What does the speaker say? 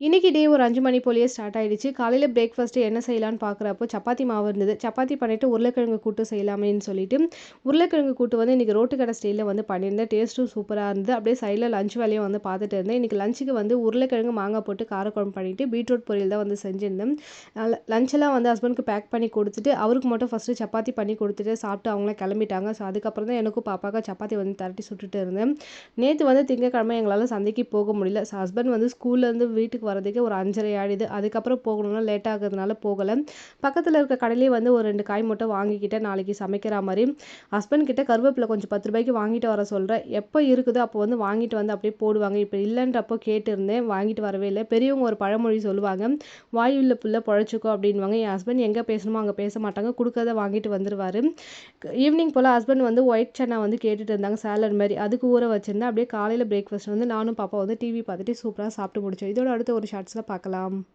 இன்னைக்கு டே ஒரு 5 மணி போலயே ஸ்டார்ட் ஆயிடுச்சு. காலையில பிரேக்ஃபாஸ்ட்டு என்ன செய்யலான்னு பார்க்குறப்போ, சப்பாத்தி மாவு இருந்தது. சப்பாத்தி பண்ணிட்டு உருளைக்கிழங்கு கூட்டு செய்யலாமேன்னு சொல்லிட்டு, உருளைக்கிழங்கு கூட்டு வந்து இன்னைக்கு ரோட்டு கடை ஸ்டைல்ல வந்து பண்ணியிருந்தேன். டேஸ்ட்டும் சூப்பரா இருந்தது. அப்படியே சைட்ல லஞ்ச் வேலையும் வந்து பார்த்துட்டு இருந்தேன். இன்னைக்கு லஞ்சுக்கு வந்து உருளைக்கிழங்கு, மாங்காய் போட்டு காரக்குழம்பு பண்ணிட்டு, பீட்ரூட் பொரியல் தான் வந்து செஞ்சிருந்தேன். லஞ்செல்லாம் வந்து ஹஸ்பண்டுக்கு பேக் பண்ணி குடுத்துட்டு, அவருக்கு மட்டும் ஃபர்ஸ்ட்டு சப்பாத்தி பண்ணி குடுத்துட்டு, சாப்பிட்டு அவங்கலாம் கிளம்பிட்டாங்க. ஸோ, அதுக்கப்புறம் தான் எனக்கும் பாப்பாவுக்கும் சப்பாத்தி வந்து தெரட்டி சுட்டுட்டு இருந்தேன். நேத்து வந்து திங்கட்கிழமை எங்களால சந்தைக்கு போக முடியல. ஸோ, ஹஸ்பண்ட் வந்து ஸ்கூல்லேருந்து வீட்டுக்கு வரதுக்கே ஒரு 5:30 ஆயிடுது. அதுக்கப்புறம் போகணும்னா லேட் ஆகுறதுனால போகல. பக்கத்துல இருக்க கடையிலேயே வந்து ஒரு 2 காய் மட்டும் வாங்கிக்கிட்டேன் நாளைக்கு சமைக்கிற மாரி. ஹஸ்பண்ட் கிட்ட கருவேப்பிலை கொஞ்சம் ₹10க்கு வாங்கிட்டு வர சொல்றேன். எப்போ இருக்குதோ அப்போ வந்து வாங்கிட்டு வந்து அப்படியே போடுவாங்க. இப்ப இல்லன்றப்போ கேட்டிருந்தேன். வாங்கிட்டு வரவே இல்ல. பெரியவங்க ஒரு பழமொழி சொல்லுவாங்க. "வாய் உள்ள புள்ள பொழச்சுக்கோ" அப்படின்னுவாங்க. என் ஹஸ்பண்ட் எங்க பேசணுமோ அங்க பேச மாட்டாங்க. குடுக்கறத வாங்கிட்டு வந்துருவாரு. ஈவினிங் போல ஹஸ்பண்ட் வந்து ஒயிட் சன்னா வந்து கேட்டுட்டு இருந்தாங்க. சாலட் மாரி. அதுக்கு ஊற வச்சிருந்தேன். அப்படியே காலையில பிரேக்ஃபாஸ்ட் வந்து நானும் பாப்பாவும் வந்து டிவி பார்த்துட்டு சூப்பரா சாப்பிட்டு முடிச்சோம். இதோட அடுத்த ஒரு ஷார்ட்ஸ்ல பார்க்கலாம்.